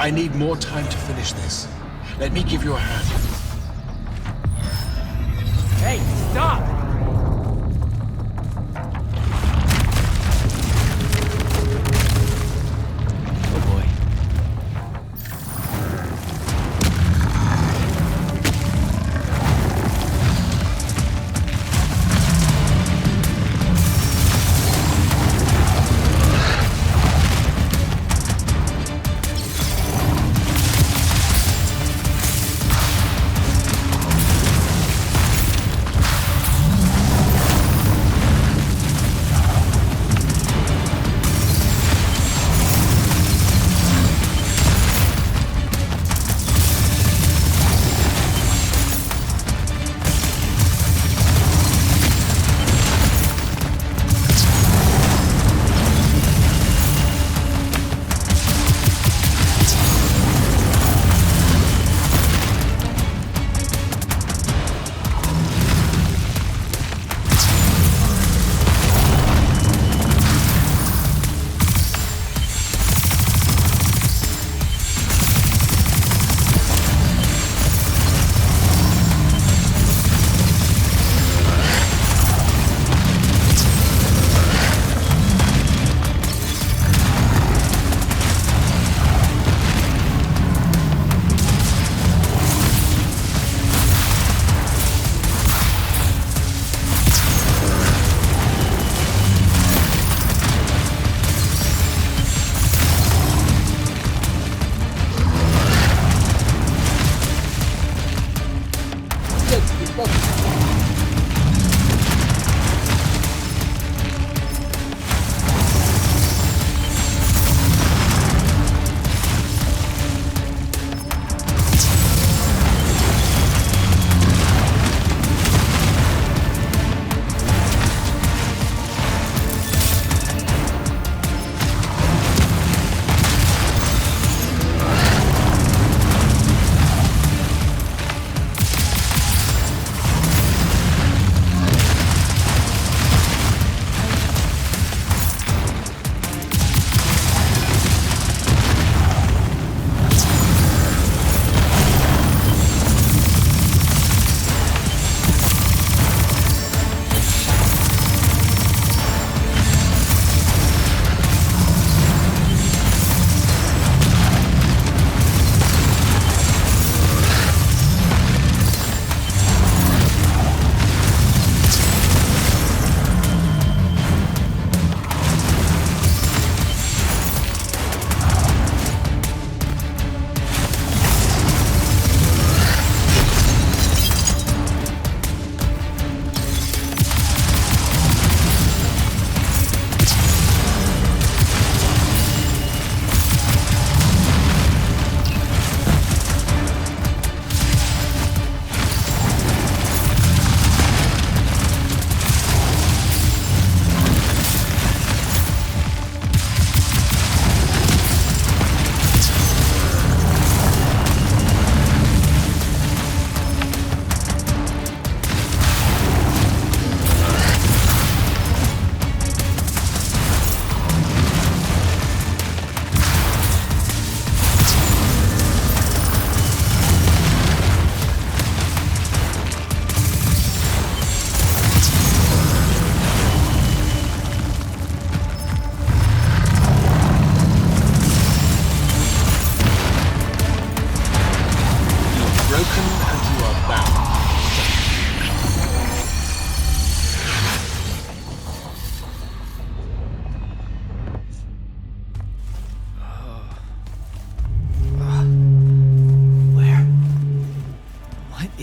I need more time to finish this. Let me give you a hand. Hey, stop! Oh boy.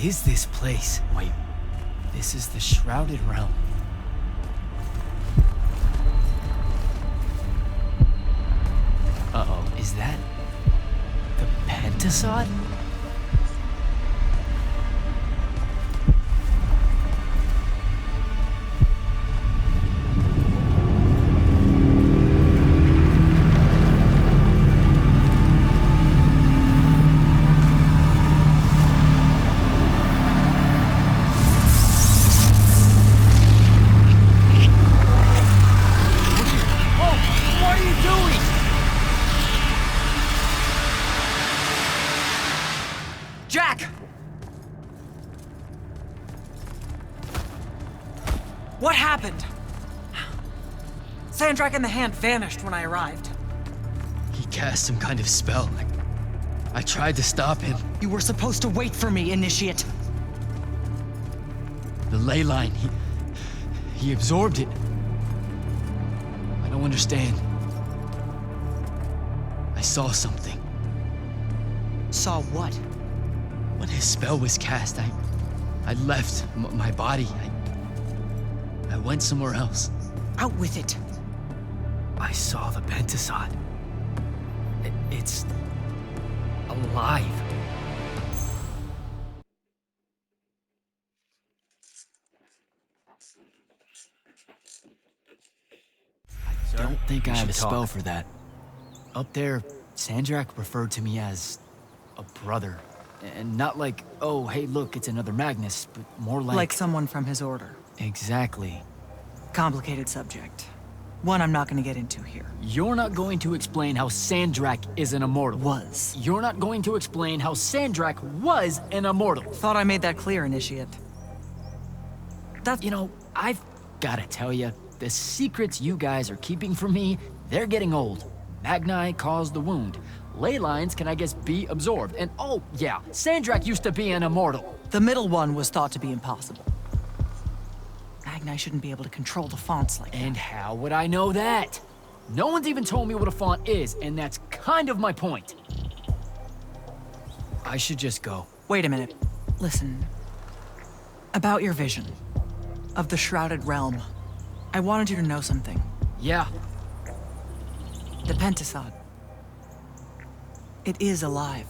is this place? Wait, this is the Shrouded Realm. Uh-oh, is that the Pentasod? Jack! What happened? Sandrak and the Hand vanished when I arrived. He cast some kind of spell. I tried to stop him. You were supposed to wait for me, Initiate. The ley line, he absorbed it. I don't understand. I saw something. Saw what? When his spell was cast, I left my body. I went somewhere else. Out with it. I saw the Pentasod. It's alive. I don't think I have a spell for that. Up there, Sandrak referred to me as a brother. And not like, oh, hey, look, it's another Magnus, but more like... Like someone from his order. Exactly. Complicated subject. One I'm not gonna get into here. You're not going to explain how Sandrak is an immortal. Was. You're not going to explain how Sandrak was an immortal. Thought I made that clear, Initiate. That's... You know, I've gotta tell you, the secrets you guys are keeping from me, they're getting old. Magni caused the wound. Ley lines can, I guess, be absorbed. And oh, yeah, Sandrak used to be an immortal. The middle one was thought to be impossible. Magni shouldn't be able to control the fonts like that. And how would I know that? No one's even told me what a font is, and that's kind of my point. I should just go. Wait a minute. Listen. About your vision of the Shrouded Realm. I wanted you to know something. Yeah. The Pentasod. It is alive.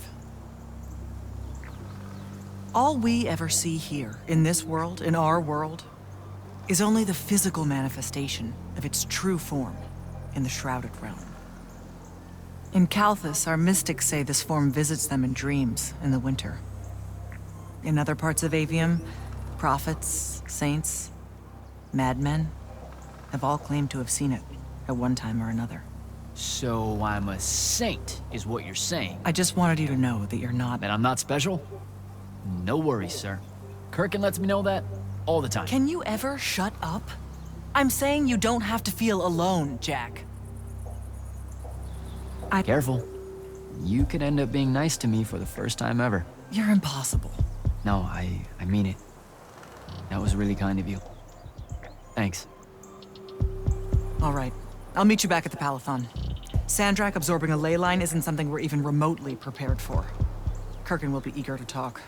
All we ever see here, in this world, in our world, is only the physical manifestation of its true form in the Shrouded Realm. In Kalthus, our mystics say this form visits them in dreams in the winter. In other parts of Aveum, prophets, saints, madmen have all claimed to have seen it at one time or another. So I'm a saint, is what you're saying. I just wanted you to know that you're not... And I'm not special? No worries, sir. Kirkin lets me know that all the time. Can you ever shut up? I'm saying you don't have to feel alone, Jack. Careful. You could end up being nice to me for the first time ever. You're impossible. No, I mean it. That was really kind of you. Thanks. All right. I'll meet you back at the Palathon. Sandrak absorbing a ley line isn't something we're even remotely prepared for. Kirkin will be eager to talk.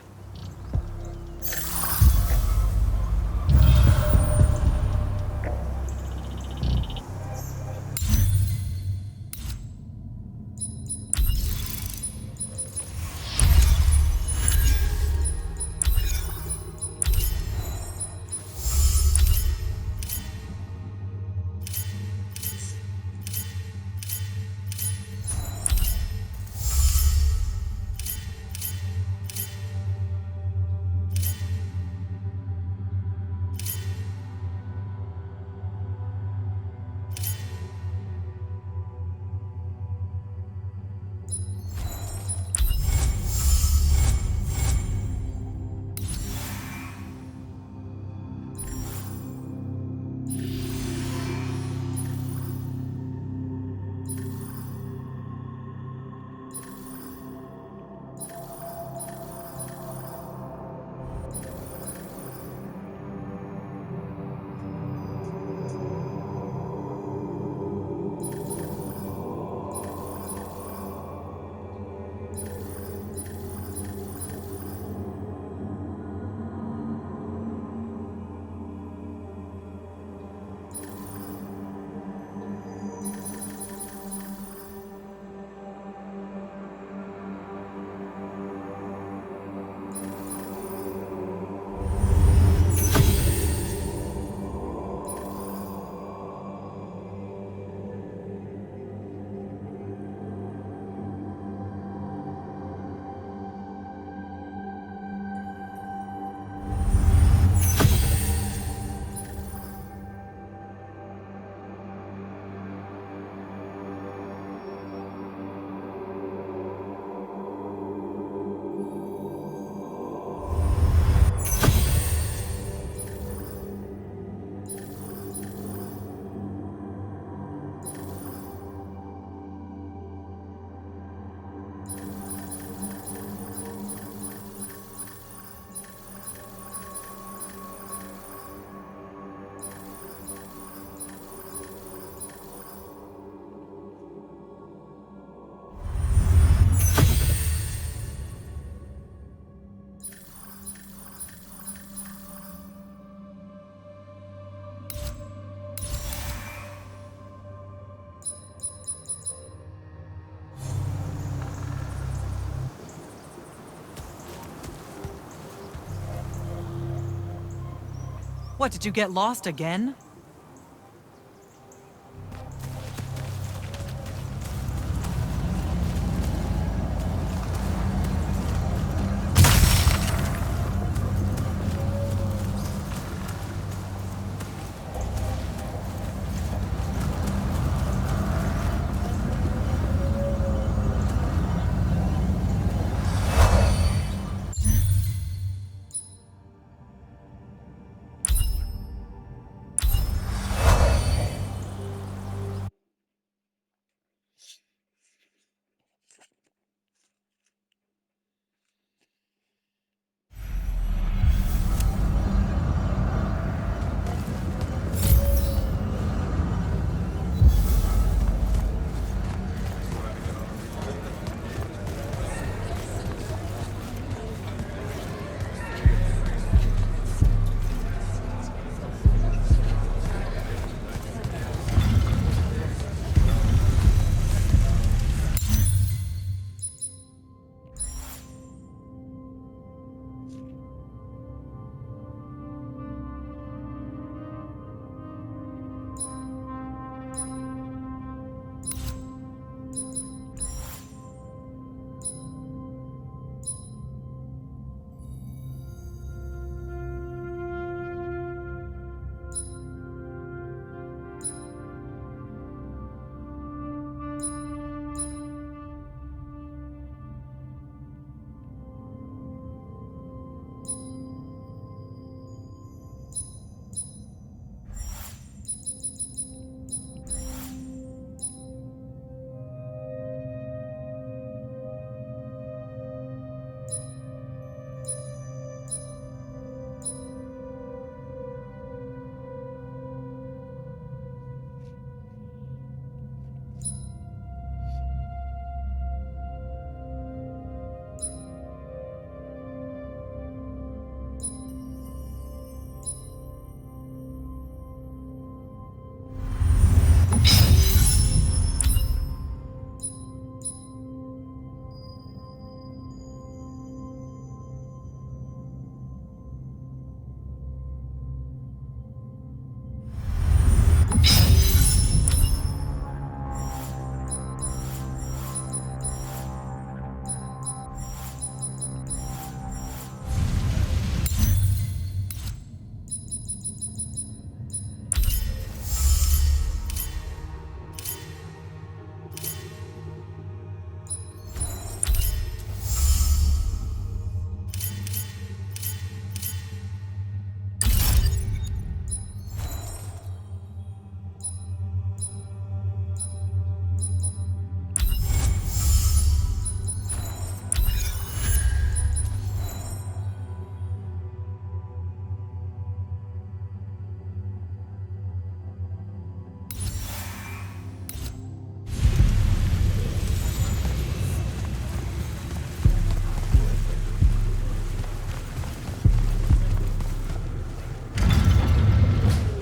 What, did you get lost again?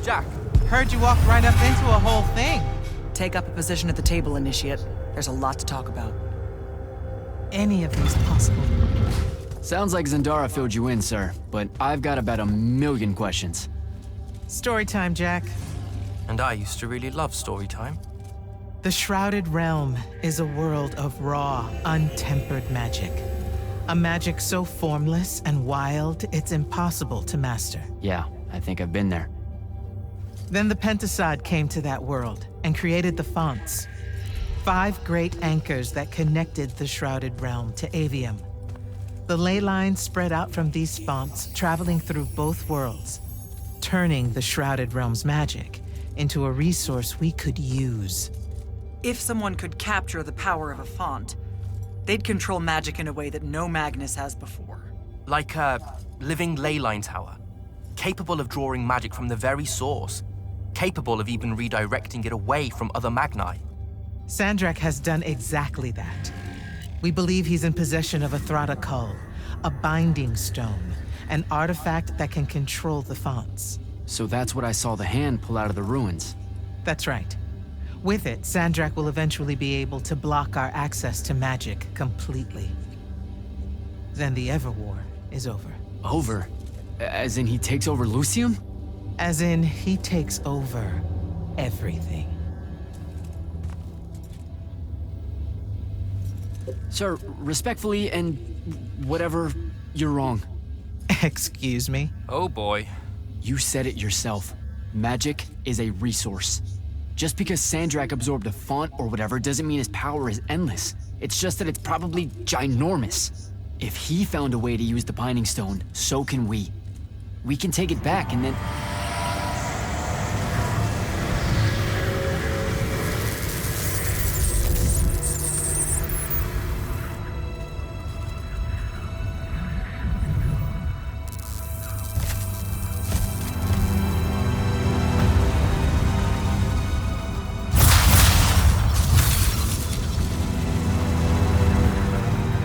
Jack, heard you walked right up into a whole thing. Take up a position at the table, Initiate. There's a lot to talk about. Any of these possible? Sounds like Zendara filled you in, sir, but I've got about 1,000,000 questions. Story time, Jack. And I used to really love story time. The Shrouded Realm is a world of raw, untempered magic. A magic so formless and wild, it's impossible to master. Yeah, I think I've been there. Then the Pentasod came to that world and created the fonts. 5 great anchors that connected the Shrouded Realm to Aveum. The ley lines spread out from these fonts, traveling through both worlds, turning the Shrouded Realm's magic into a resource we could use. If someone could capture the power of a font, they'd control magic in a way that no Magnus has before. Like a living ley line tower, capable of drawing magic from the very source, capable of even redirecting it away from other Magni. Sandrak has done exactly that. We believe he's in possession of a Thrata Cull, a binding stone, an artifact that can control the fonts. So that's what I saw the hand pull out of the ruins. That's right. With it, Sandrak will eventually be able to block our access to magic completely. Then the Everwar is over. Over? As in he takes over Lucium? As in, he takes over everything. Sir, respectfully and whatever, you're wrong. Excuse me? Oh boy. You said it yourself. Magic is a resource. Just because Sandrak absorbed a font or whatever doesn't mean his power is endless. It's just that it's probably ginormous. If he found a way to use the Binding Stone, so can we. We can take it back and then...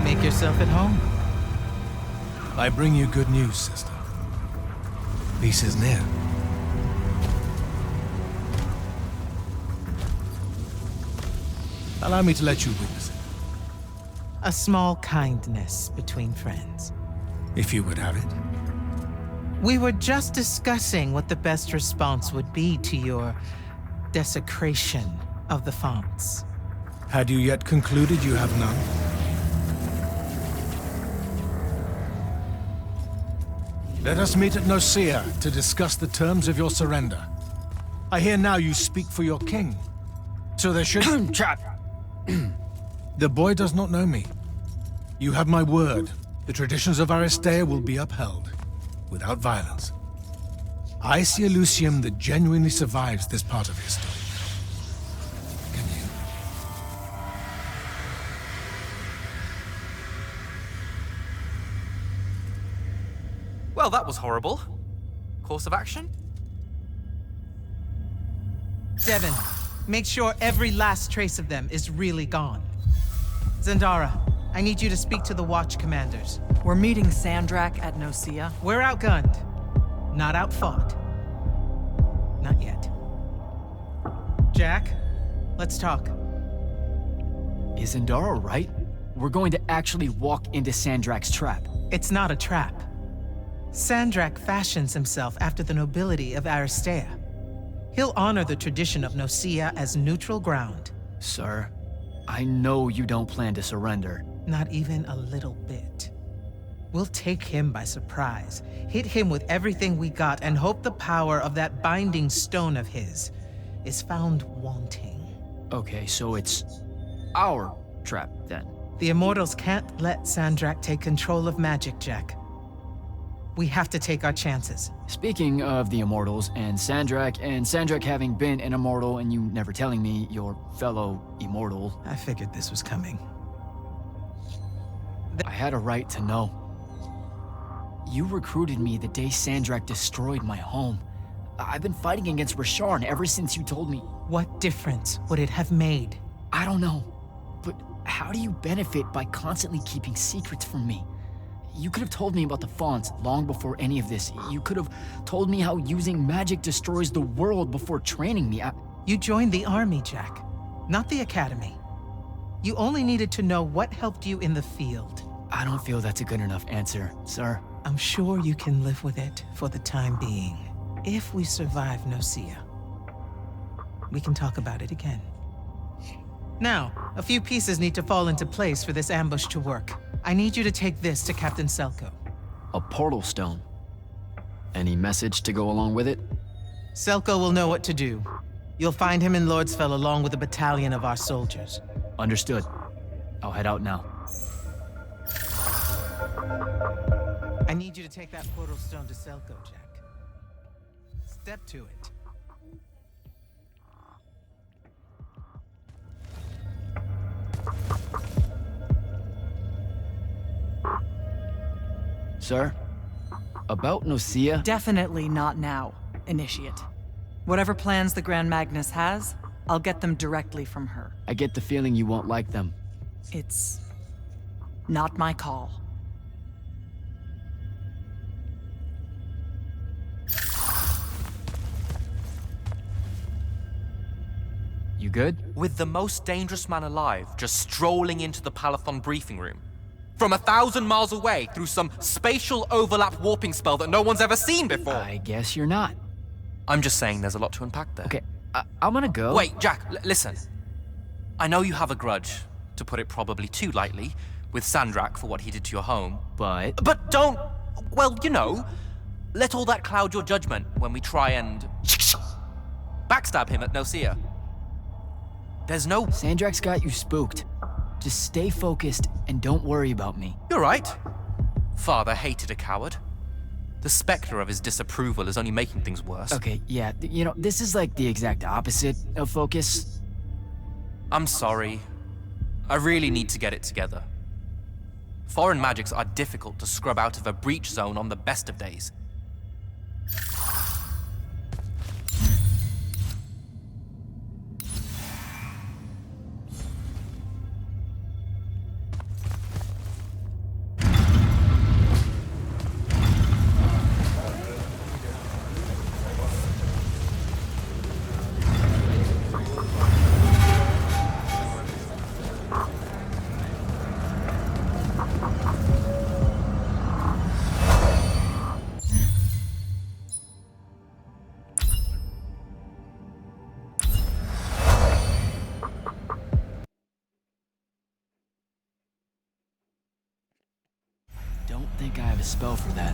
Make yourself at home. I bring you good news, sister. Peace is near. Allow me to let you witness it, A small kindness between friends. if you would have it. We were just discussing what the best response would be to your desecration of the fonts. Had you yet concluded you have none? Let us meet at Nicaea to discuss the terms of your surrender. I hear now you speak for your king. So there should... Trap! The boy does not know me. You have my word. The traditions of Aristea will be upheld, without violence. I see a Lucium that genuinely survives this part of history. Can you? Well, that was horrible. Course of action? Devin, make sure every last trace of them is really gone. Zendara, I need you to speak to the watch commanders. We're meeting Sandrak at Nicaea. We're outgunned, not outfought. Not yet. Jack, let's talk. Is Zendara right? We're going to actually walk into Sandrak's trap. It's not a trap. Sandrak fashions himself after the nobility of Aristea. He'll honor the tradition of Nicaea as neutral ground. Sir, I know you don't plan to surrender. Not even a little bit. We'll take him by surprise, hit him with everything we got, and hope the power of that binding stone of his is found wanting. Okay, so it's our trap then. The Immortals can't let Sandrak take control of magic, Jack. We have to take our chances. Speaking of the Immortals and Sandrak having been an Immortal and you never telling me your fellow Immortal, I figured this was coming. I had a right to know. You recruited me the day Sandrak destroyed my home. I've been fighting against Rasharn ever since you told me. What difference would it have made? I don't know, but how do you benefit by constantly keeping secrets from me? You could have told me about the fonts long before any of this. You could have told me how using magic destroys the world before training me. You joined the army, Jack, not the academy. You only needed to know what helped you in the field. I don't feel that's a good enough answer, sir. I'm sure you can live with it for the time being. If we survive Nicaea, we can talk about it again. Now, a few pieces need to fall into place for this ambush to work. I need you to take this to Captain Selko. A portal stone. Any message to go along with it? Selko will know what to do. You'll find him in Lordsfell along with a battalion of our soldiers. Understood. I'll head out now. I need you to take that portal stone to Selko, Jack. Step to it. Sir? About Nicaea? Definitely not now, Initiate. Whatever plans the Grand Magnus has, I'll get them directly from her. I get the feeling you won't like them. It's not my call. You good? With the most dangerous man alive just strolling into the Palathon briefing room. From 1,000 miles away through some spatial overlap warping spell that no one's ever seen before. I guess you're not. I'm just saying there's a lot to unpack there. Okay, I'm gonna go. Wait, Jack, listen. I know you have a grudge, to put it probably too lightly, with Sandrak for what he did to your home. But don't, well, you know, let all that cloud your judgment when we try and backstab him at Nicaea. There's no... Sandrak's got you spooked. Just stay focused and don't worry about me. You're right. Father hated a coward. The specter of his disapproval is only making things worse. Okay, yeah, you know, this is like the exact opposite of focus. I'm sorry. I really need to get it together. Foreign magics are difficult to scrub out of a breach zone on the best of days. Don't think I have a spell for that.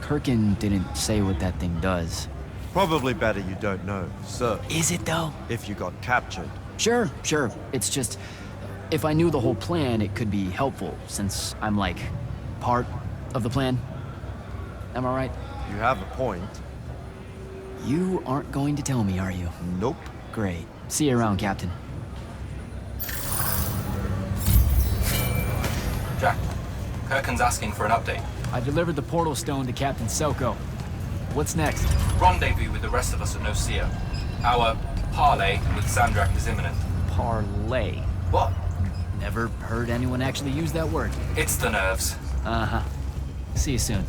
Kirkin didn't say what that thing does. Probably better you don't know, sir. Is it though? If you got captured. Sure. It's just, if I knew the whole plan, it could be helpful, since I'm like, part of the plan. Am I right? You have a point. You aren't going to tell me, are you? Nope. Great. See you around, Captain. Kirkin's asking for an update. I delivered the portal stone to Captain Soko. What's next? Rendezvous with the rest of us at Nicaea. Our parley with Sandrak is imminent. Parlay. What? Never heard anyone actually use that word. It's the nerves. Uh-huh. See you soon.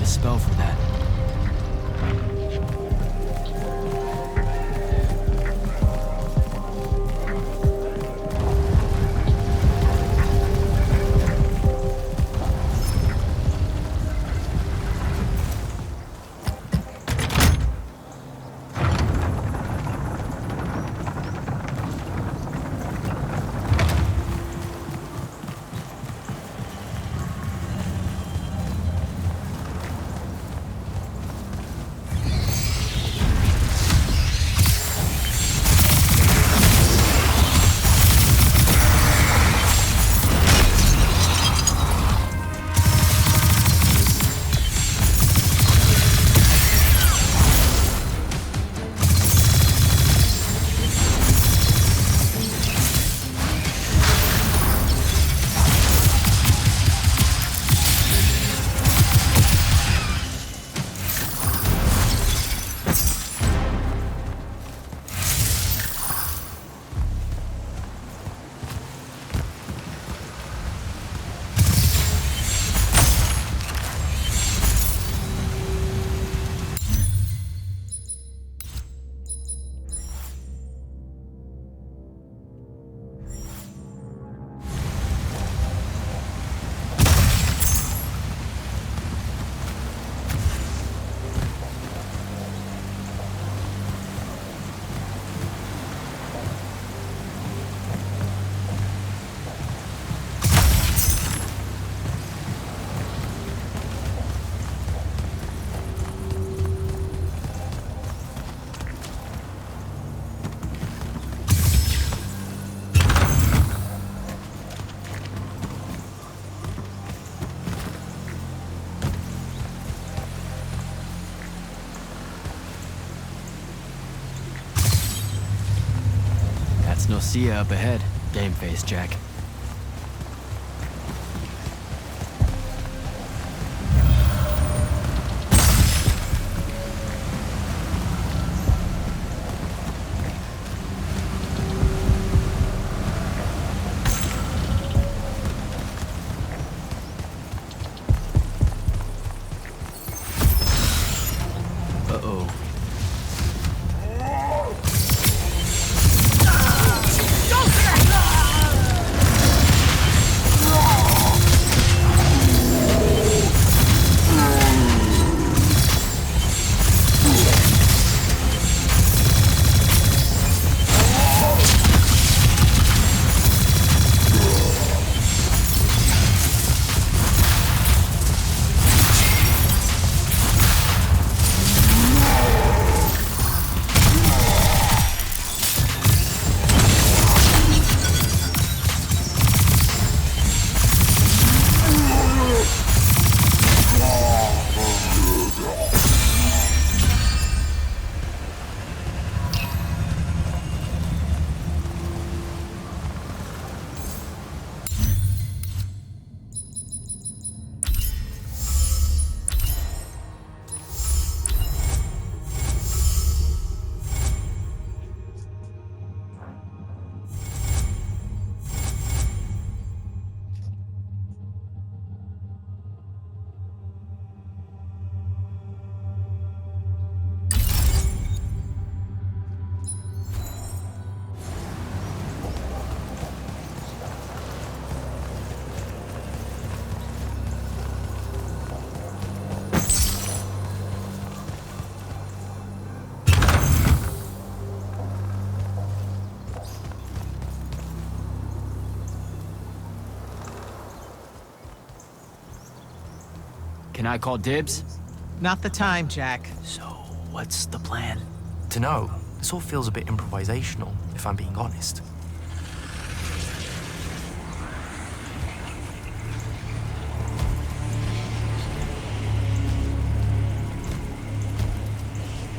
spell for that. I'll see you up ahead, game face Jack. Uh-oh. Can I call dibs? Not the time, Jack. So, what's the plan? To know, this all feels a bit improvisational, if I'm being honest.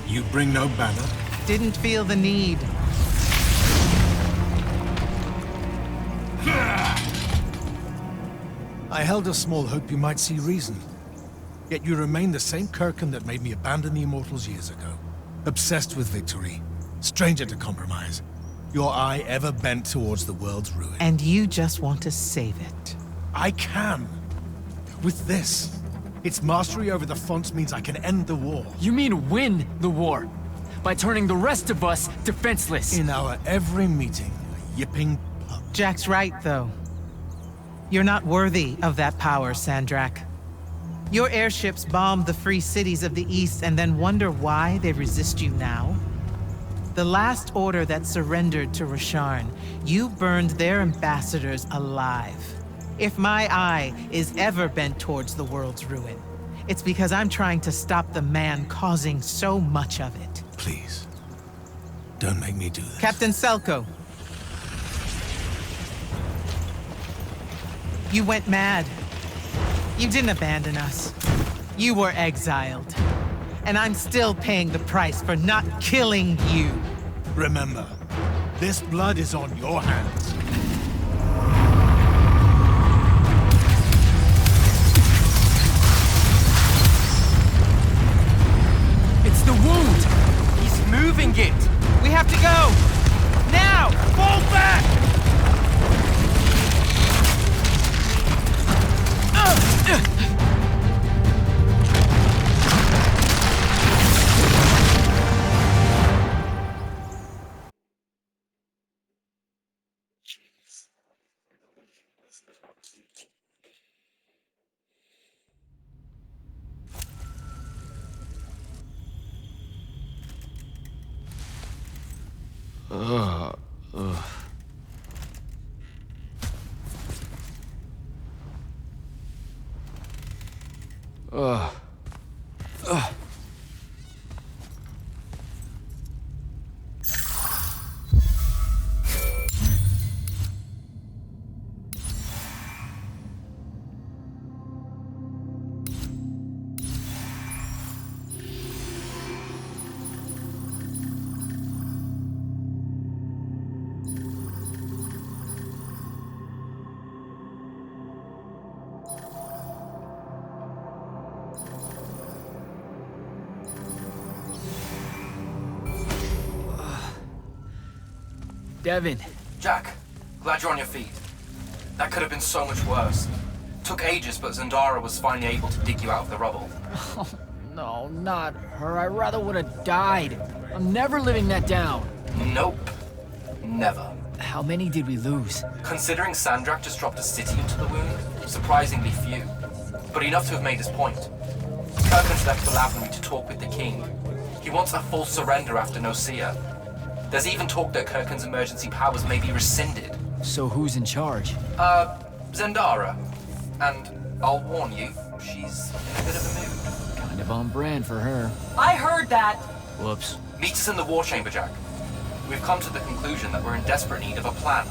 You bring no banner? Didn't feel the need. I held a small hope you might see reason. Yet you remain the same Kirkin that made me abandon the Immortals years ago. Obsessed with victory, stranger to compromise. Your eye ever bent towards the world's ruin. And you just want to save it. I can. With this. Its mastery over the fonts means I can end the war. You mean win the war? By turning the rest of us defenseless. In our every meeting, a yipping pub. Jack's right, though. You're not worthy of that power, Sandrak. Your airships bombed the free cities of the East and then wonder why they resist you now? The last order that surrendered to Rasharn, you burned their ambassadors alive. If my eye is ever bent towards the world's ruin, it's because I'm trying to stop the man causing so much of it. Please, don't make me do this. Captain Selko. You went mad. You didn't abandon us. You were exiled. And I'm still paying the price for not killing you. Remember, this blood is on your hands. It's the wound! He's moving it! We have to go! Now! Fall back! Devin. Jack, glad you're on your feet. That could have been so much worse. Took ages, but Zendara was finally able to dig you out of the rubble. No, not her. I rather would have died. I'm never living that down. Nope. Never. How many did we lose? Considering Sandrak just dropped a city into the wound, surprisingly few. But enough to have made his point. Kirkland's left the Lavery to talk with the king. He wants a full surrender after Nicaea. There's even talk that Kirkland's emergency powers may be rescinded. So who's in charge? Zendara. And I'll warn you, she's in a bit of a mood. Kind of on brand for her. I heard that! Whoops. Meet us in the war chamber, Jack. We've come to the conclusion that we're in desperate need of a plan.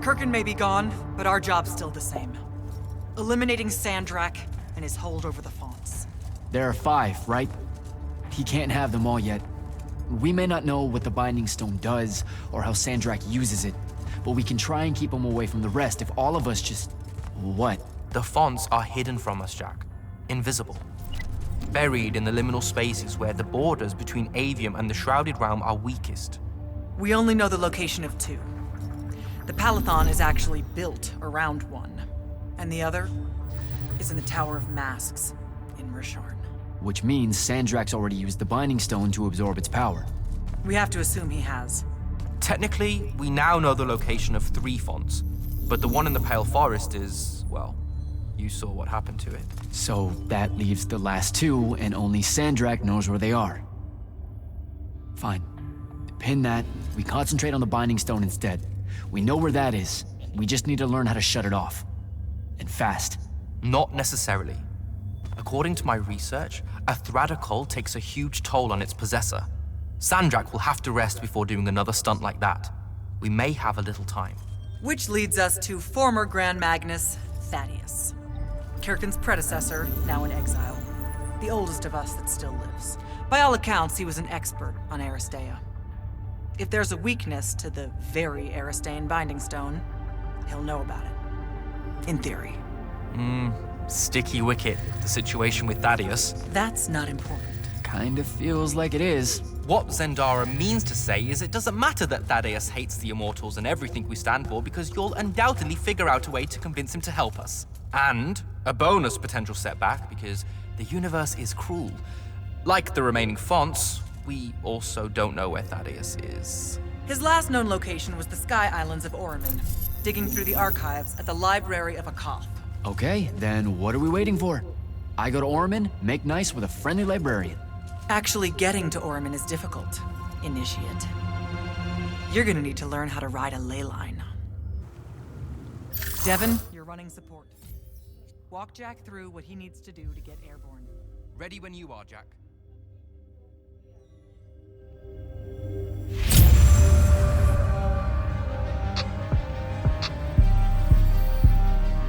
Kirkin may be gone, but our job's still the same. Eliminating Sandrak and his hold over the fonts. There are 5, right? He can't have them all yet. We may not know what the Binding Stone does, or how Sandrak uses it, but we can try and keep him away from the rest if all of us just... What? The fonts are hidden from us, Jack. Invisible. Buried in the liminal spaces where the borders between Aveum and the Shrouded Realm are weakest. We only know the location of 2. The Palathon is actually built around one, and the other is in the Tower of Masks in Risharn. Which means Sandrak's already used the Binding Stone to absorb its power. We have to assume he has. Technically, we now know the location of 3 fonts, but the one in the Pale Forest is, well, you saw what happened to it. So that leaves the last 2, and only Sandrak knows where they are. Fine. Pin that. We concentrate on the Binding Stone instead. We know where that is. We just need to learn how to shut it off. And fast. Not necessarily. According to my research, a Thradakol takes a huge toll on its possessor. Sandrak will have to rest before doing another stunt like that. We may have a little time. Which leads us to former Grand Magnus, Thaddeus. Kirkin's predecessor, now in exile. The oldest of us that still lives. By all accounts, he was an expert on Aristea. If there's a weakness to the very Aristean Binding Stone, he'll know about it. In theory. Sticky wicket, the situation with Thaddeus. That's not important. Kinda feels like it is. What Zendara means to say is it doesn't matter that Thaddeus hates the Immortals and everything we stand for, because you'll undoubtedly figure out a way to convince him to help us. And a bonus potential setback, because the universe is cruel. Like the remaining fonts, we also don't know where Thaddeus is. His last known location was the Sky Islands of Oramin, digging through the archives at the Library of Akoth. Okay, then what are we waiting for? I go to Orman, make nice with a friendly librarian. Actually getting to Oramin is difficult, Initiate. You're gonna need to learn how to ride a ley line. Devin, you're running support. Walk Jack through what he needs to do to get airborne. Ready when you are, Jack.